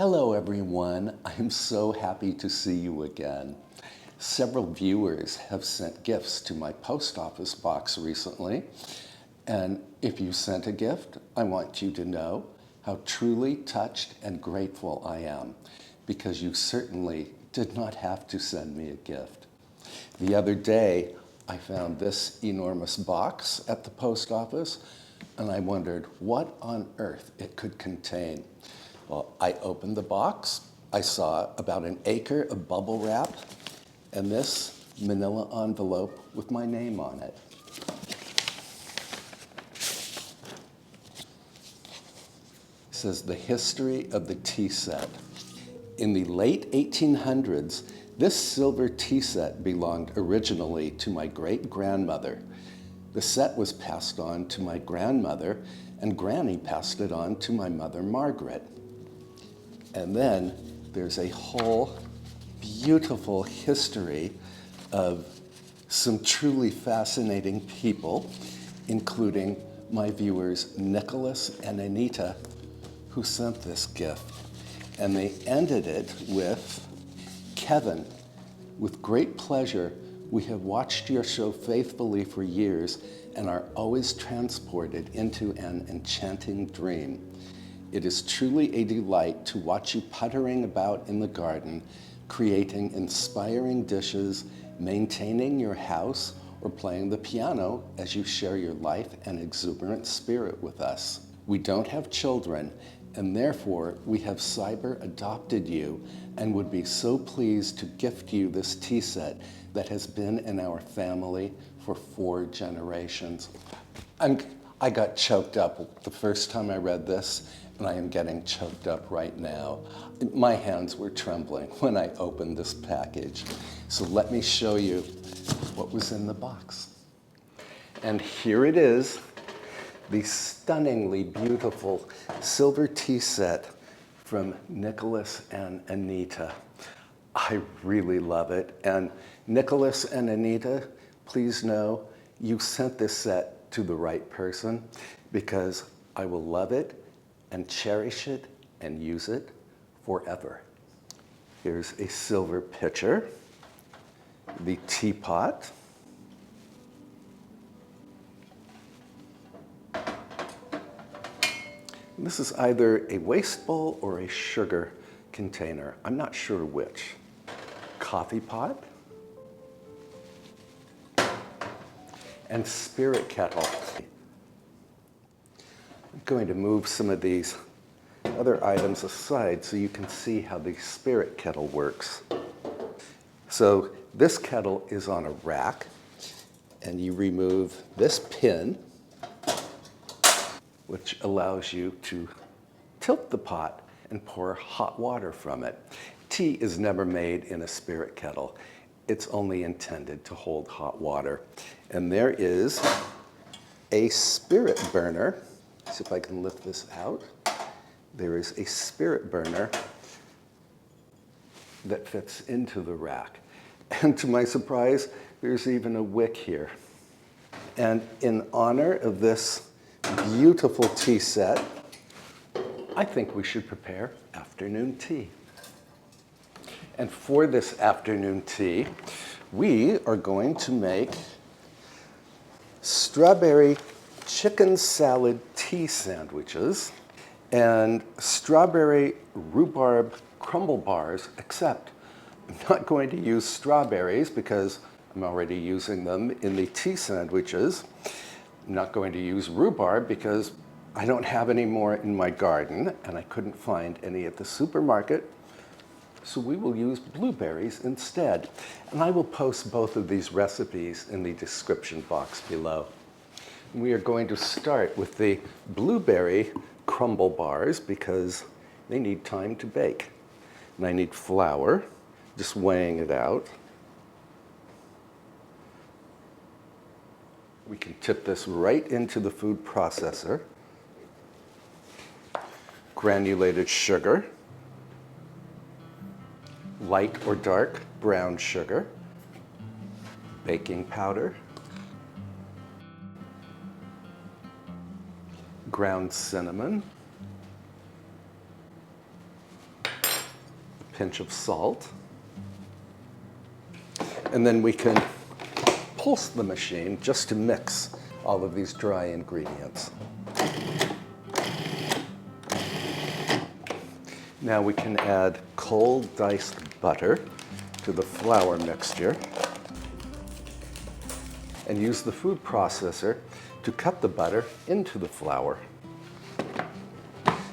Hello everyone, I'm so happy to see you again. Several viewers have sent gifts to my post office box recently, and if you sent a gift, I want you to know how truly touched and grateful I am, because you certainly did not have to send me a gift. The other day, I found this enormous box at the post office, and I wondered what on earth it could contain. Well, I opened the box, I saw about an acre of bubble wrap, and this manila envelope with my name on it. It says, the history of the tea set. In the late 1800s, this silver tea set belonged originally to my great-grandmother. The set was passed on to my grandmother, and Granny passed it on to my mother, Margaret. And then there's a whole beautiful history of some truly fascinating people, including my viewers Nicholas and Anita, who sent this gift. And they ended it with, Kevin, with great pleasure, we have watched your show faithfully for years and are always transported into an enchanting dream. It is truly a delight to watch you puttering about in the garden, creating inspiring dishes, maintaining your house, or playing the piano as you share your life and exuberant spirit with us. We don't have children, and therefore we have cyber adopted you and would be so pleased to gift you this tea set that has been in our family for 4 generations. I got choked up the first time I read this, and I am getting choked up right now. My hands were trembling when I opened this package. So let me show you what was in the box. And here it is, the stunningly beautiful silver tea set from Nicholas and Anita. I really love it. And Nicholas and Anita, please know you sent this set to the right person, because I will love it and cherish it and use it forever. Here's a silver pitcher, the teapot, this is either a waste bowl or a sugar container. I'm not sure which. Coffee pot and spirit kettle. I'm going to move some of these other items aside so you can see how the spirit kettle works. So this kettle is on a rack, and you remove this pin, which allows you to tilt the pot and pour hot water from it. Tea is never made in a spirit kettle. It's only intended to hold hot water. And there is a spirit burner. See if I can lift this out. There is a spirit burner that fits into the rack. And to my surprise, there's even a wick here. And in honor of this beautiful tea set, I think we should prepare afternoon tea. And for this afternoon tea, we are going to make strawberry chicken salad tea sandwiches and strawberry rhubarb crumble bars, except I'm not going to use strawberries because I'm already using them in the tea sandwiches. I'm not going to use rhubarb because I don't have any more in my garden and I couldn't find any at the supermarket. So we will use blueberries instead. And I will post both of these recipes in the description box below. We are going to start with the blueberry crumble bars because they need time to bake. And I need flour, just weighing it out. We can tip this right into the food processor. Granulated sugar, light or dark brown sugar, baking powder, ground cinnamon, pinch of salt. And then we can pulse the machine just to mix all of these dry ingredients. Now we can add cold diced butter to the flour mixture and use the food processor to cut the butter into the flour.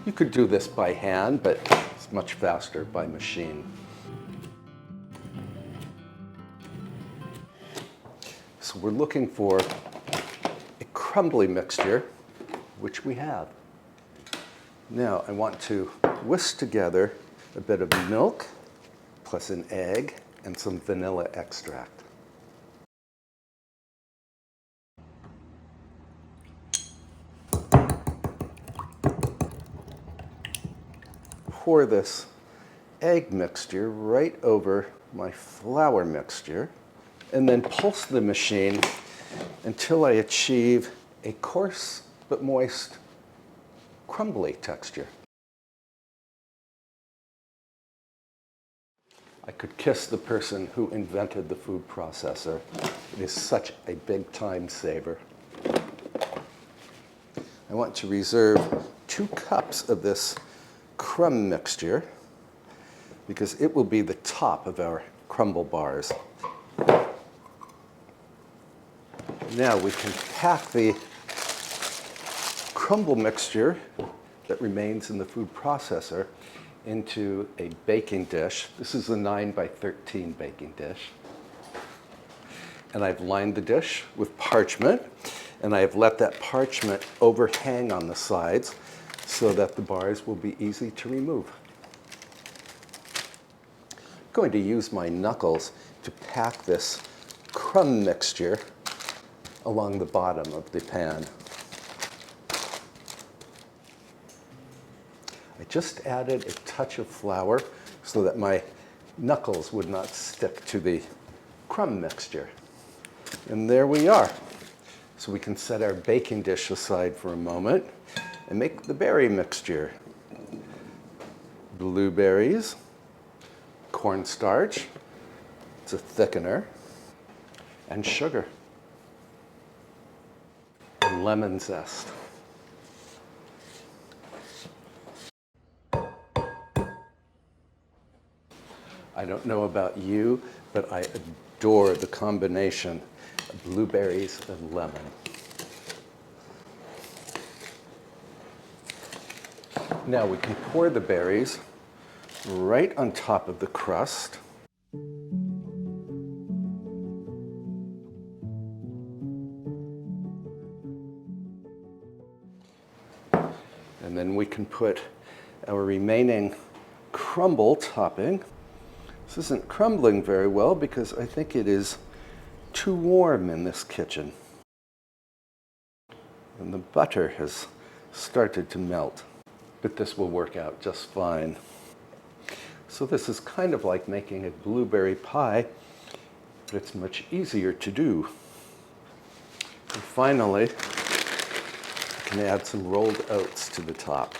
You could do this by hand, but it's much faster by machine. So we're looking for a crumbly mixture, which we have. Now I want to whisk together a bit of milk plus an egg and some vanilla extract. Pour this egg mixture right over my flour mixture and then pulse the machine until I achieve a coarse but moist, crumbly texture. I could kiss the person who invented the food processor. It is such a big time saver. I want to reserve 2 cups of this crumb mixture because it will be the top of our crumble bars. Now we can pack the crumble mixture that remains in the food processor into a baking dish. This is a 9 by 13 baking dish. And I've lined the dish with parchment, and I have let that parchment overhang on the sides so that the bars will be easy to remove. I'm going to use my knuckles to pack this crumb mixture along the bottom of the pan. I just added a touch of flour so that my knuckles would not stick to the crumb mixture. And there we are. So we can set our baking dish aside for a moment and make the berry mixture. Blueberries, cornstarch, it's a thickener, and sugar, and lemon zest. I don't know about you, but I adore the combination of blueberries and lemon. Now we can pour the berries right on top of the crust. And then we can put our remaining crumble topping. This isn't crumbling very well because I think it is too warm in this kitchen. And the butter has started to melt, but this will work out just fine. So this is kind of like making a blueberry pie, but it's much easier to do. And finally, I can add some rolled oats to the top.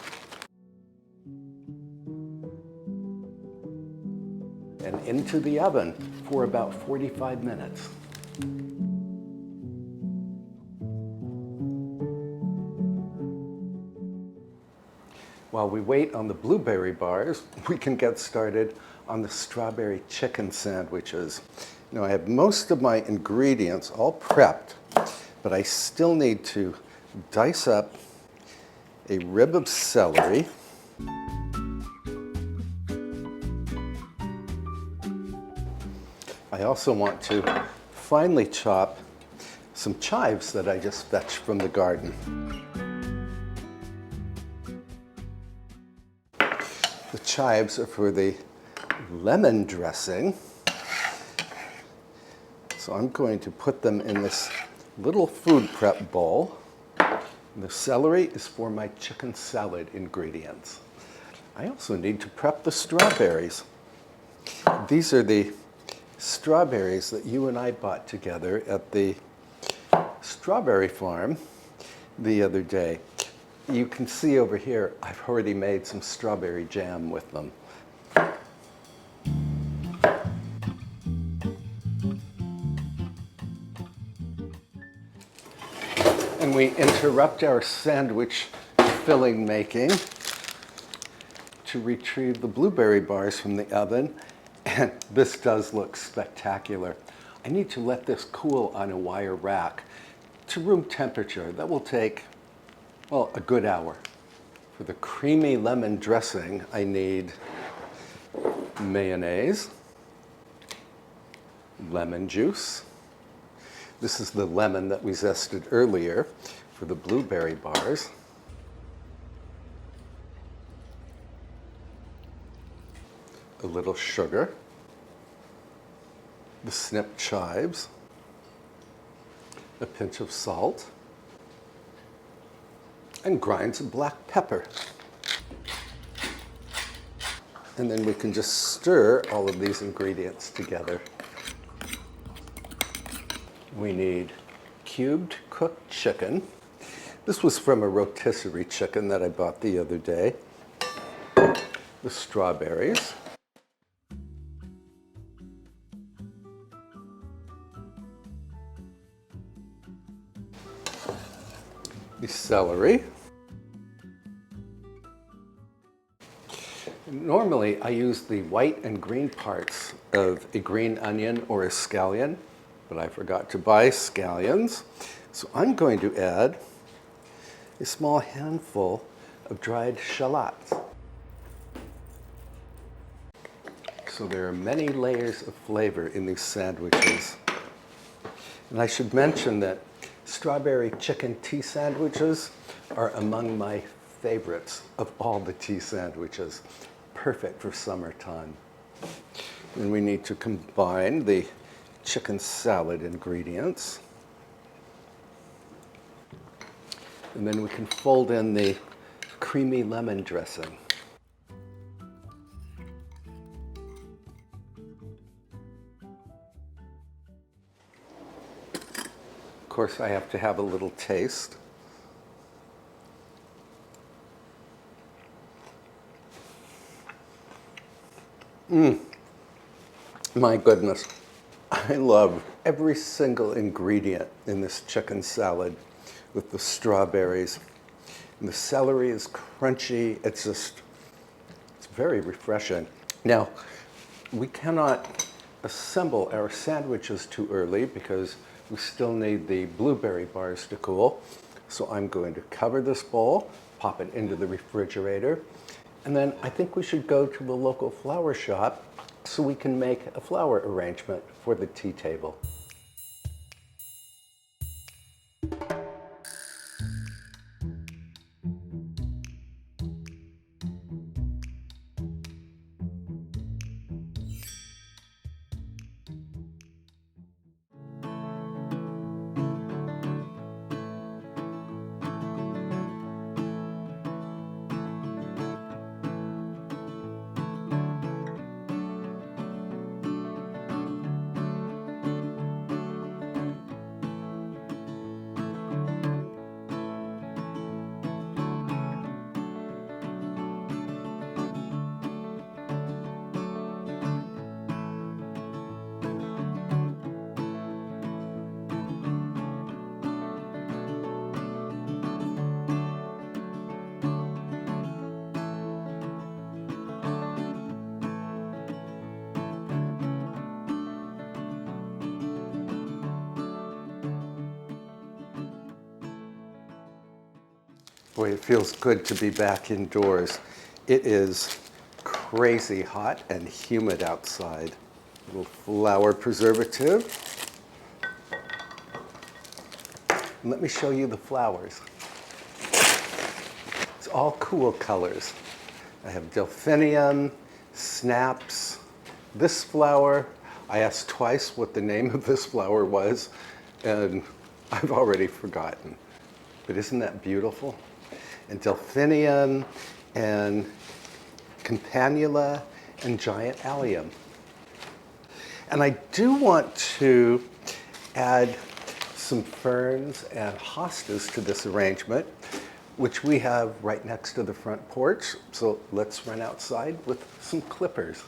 And into the oven for about 45 minutes. While we wait on the blueberry bars, we can get started on the strawberry chicken sandwiches. Now I have most of my ingredients all prepped, but I still need to dice up a rib of celery, I also want to finely chop some chives that I just fetched from the garden. The chives are for the lemon dressing. So I'm going to put them in this little food prep bowl. And the celery is for my chicken salad ingredients. I also need to prep the strawberries. These are the strawberries that you and I bought together at the strawberry farm the other day. You can see over here, I've already made some strawberry jam with them. And we interrupt our sandwich filling making to retrieve the blueberry bars from the oven. And this does look spectacular. I need to let this cool on a wire rack to room temperature. That will take, well, a good hour. For the creamy lemon dressing, I need mayonnaise, lemon juice. This is the lemon that we zested earlier for the blueberry bars. A little sugar, the snipped chives, a pinch of salt, and grinds of black pepper. And then we can just stir all of these ingredients together. We need cubed cooked chicken. This was from a rotisserie chicken that I bought the other day. The strawberries. The celery. Normally, I use the white and green parts of a green onion or a scallion, but I forgot to buy scallions. So I'm going to add a small handful of dried shallots. So there are many layers of flavor in these sandwiches. And I should mention that strawberry chicken tea sandwiches are among my favorites of all the tea sandwiches. Perfect for summertime. And we need to combine the chicken salad ingredients. And then we can fold in the creamy lemon dressing. Of course, I have to have a little taste. My goodness. I love every single ingredient in this chicken salad with the strawberries. And the celery is crunchy. It's very refreshing. Now, we cannot assemble our sandwiches too early because we still need the blueberry bars to cool. So I'm going to cover this bowl, pop it into the refrigerator, and then I think we should go to the local flower shop so we can make a flower arrangement for the tea table. Boy, it feels good to be back indoors. It is crazy hot and humid outside. A little flower preservative. And let me show you the flowers. It's all cool colors. I have delphinium, snaps. This flower, I asked twice what the name of this flower was, and I've already forgotten. But isn't that beautiful? And delphinium, and campanula, and giant allium. And I do want to add some ferns and hostas to this arrangement, which we have right next to the front porch. So let's run outside with some clippers.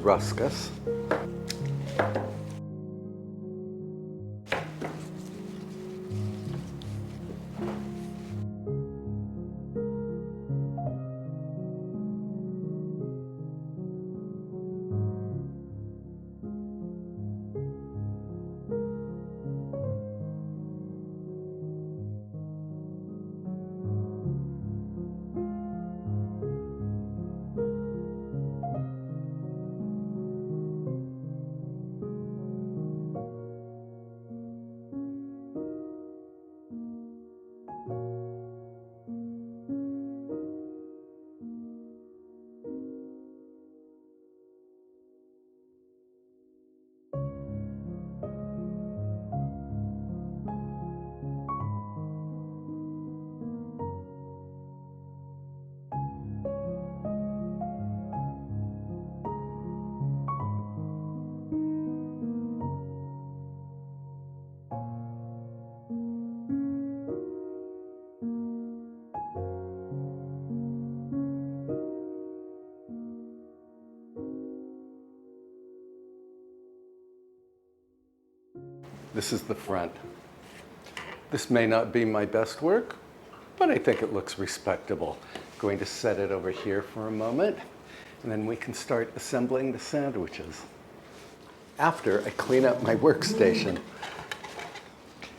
ruscus. This is the front. This may not be my best work, but I think it looks respectable. Going to set it over here for a moment, and then we can start assembling the sandwiches. After I clean up my workstation,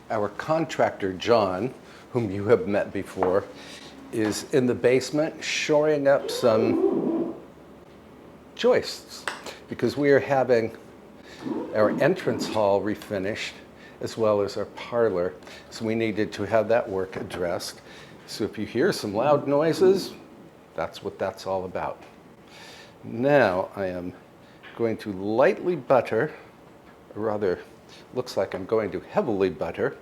our contractor, John, whom you have met before, is in the basement shoring up some joists because we are having our entrance hall refinished as well as our parlor. So we needed to have that work addressed. So if you hear some loud noises, that's what that's all about. Now I am going to lightly butter, or rather, looks like I'm going to heavily butter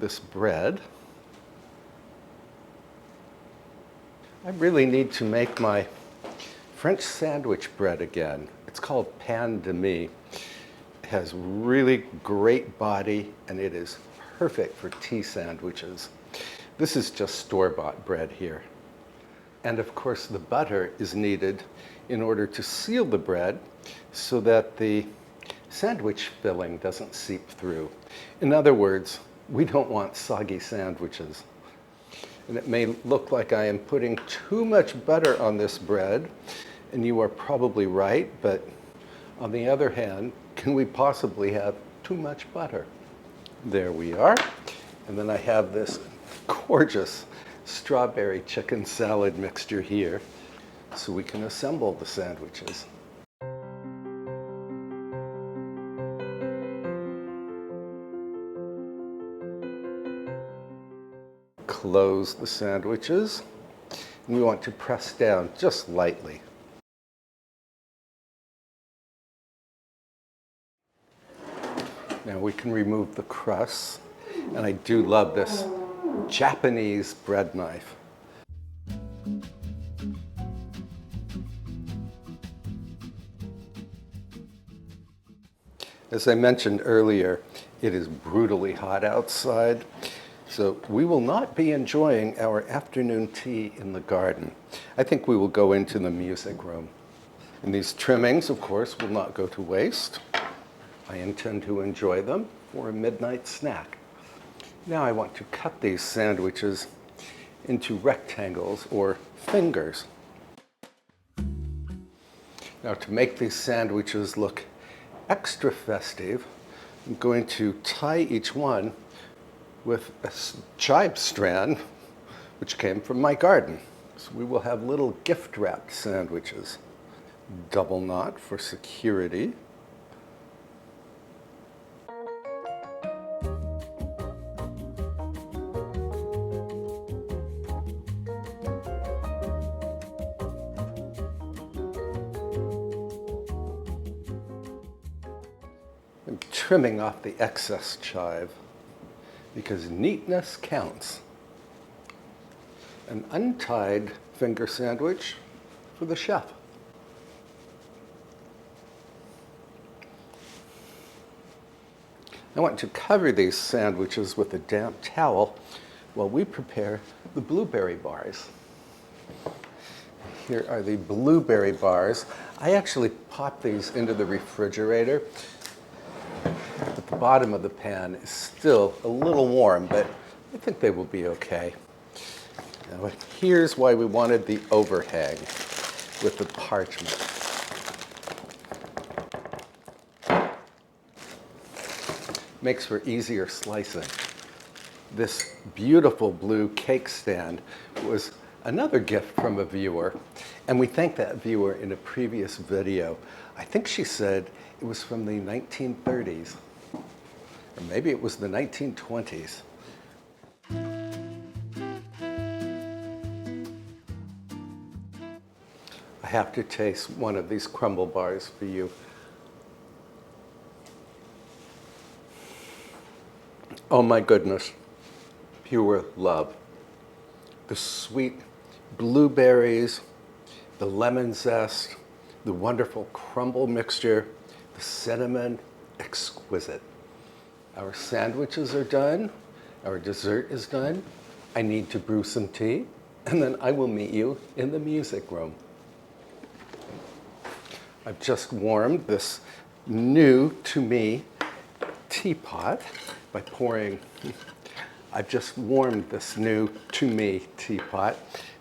this bread. I really need to make my French sandwich bread again. It's called pain de mie. It has really great body and it is perfect for tea sandwiches. This is just store-bought bread here. And of course the butter is needed in order to seal the bread so that the sandwich filling doesn't seep through. In other words, we don't want soggy sandwiches. And it may look like I am putting too much butter on this bread, and you are probably right, but on the other hand, can we possibly have too much butter? There we are. And then I have this gorgeous strawberry chicken salad mixture here, so we can assemble the sandwiches. Close the sandwiches, and we want to press down just lightly. Now we can remove the crusts, and I do love this Japanese bread knife. As I mentioned earlier, it is brutally hot outside, so we will not be enjoying our afternoon tea in the garden. I think we will go into the music room. And these trimmings, of course, will not go to waste. I intend to enjoy them for a midnight snack. Now I want to cut these sandwiches into rectangles or fingers. Now to make these sandwiches look extra festive, I'm going to tie each one with a chive strand, which came from my garden. So we will have little gift-wrapped sandwiches. Double knot for security. I'm trimming off the excess chive because neatness counts. An untied finger sandwich for the chef. I want to cover these sandwiches with a damp towel while we prepare the blueberry bars. Here are the blueberry bars. I actually popped these into the refrigerator. But the bottom of the pan is still a little warm, but I think they will be okay. Now, here's why we wanted the overhang with the parchment. Makes for easier slicing. This beautiful blue cake stand was another gift from a viewer, and we thanked that viewer in a previous video. I think she said it was from the 1930s, or maybe it was the 1920s. I have to taste one of these crumble bars for you. Oh my goodness, pure love. The sweet blueberries, the lemon zest, the wonderful crumble mixture, the cinnamon, exquisite. Our sandwiches are done, our dessert is done. I need to brew some tea, and then I will meet you in the music room. I've just warmed this new to me teapot by pouring, I've just warmed this new to me teapot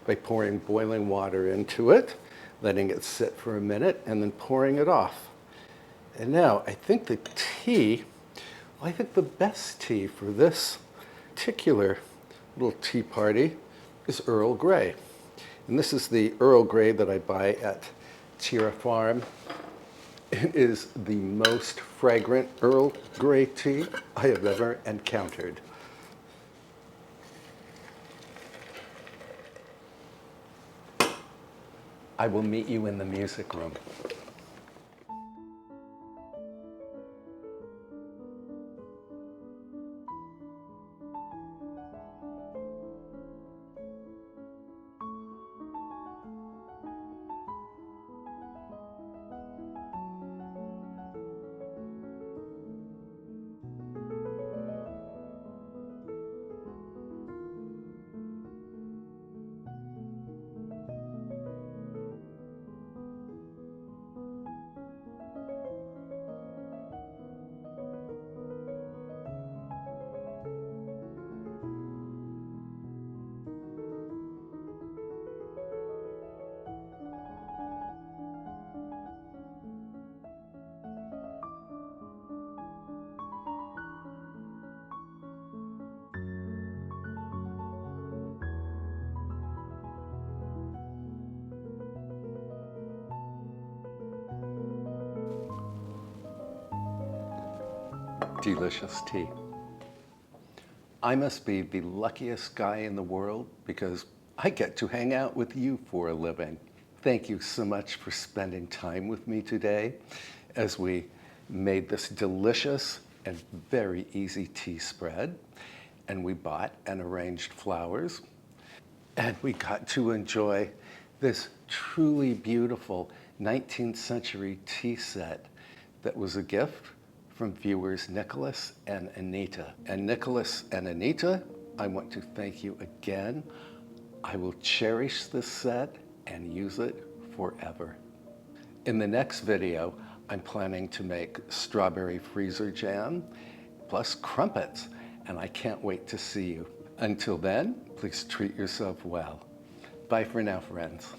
by pouring boiling water into it, letting it sit for a minute, and then pouring it off. And now I think the best tea for this particular little tea party is Earl Grey. And this is the Earl Grey that I buy at Cherish Farm. It is the most fragrant Earl Grey tea I have ever encountered. I will meet you in the music room. Delicious tea. I must be the luckiest guy in the world because I get to hang out with you for a living. Thank you so much for spending time with me today as we made this delicious and very easy tea spread. And we bought and arranged flowers. And we got to enjoy this truly beautiful 19th century tea set that was a gift from viewers Nicholas and Anita. And Nicholas and Anita, I want to thank you again. I will cherish this set and use it forever. In the next video, I'm planning to make strawberry freezer jam plus crumpets, and I can't wait to see you. Until then, please treat yourself well. Bye for now, friends.